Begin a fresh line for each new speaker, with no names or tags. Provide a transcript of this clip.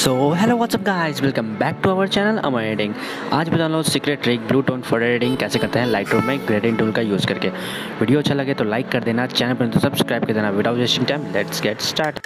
So hello what's up guys, welcome back to our channel Amar editing. आज बताने वाला secret trick blue tone photo editing कैसे करते हैं लाइटरूम में ग्रेडियंट टूल का यूज़ करके। वीडियो अच्छा लगे तो लाइक कर देना, चैनल पर तो सब्सक्राइब कर देना। Without wasting time let's get start.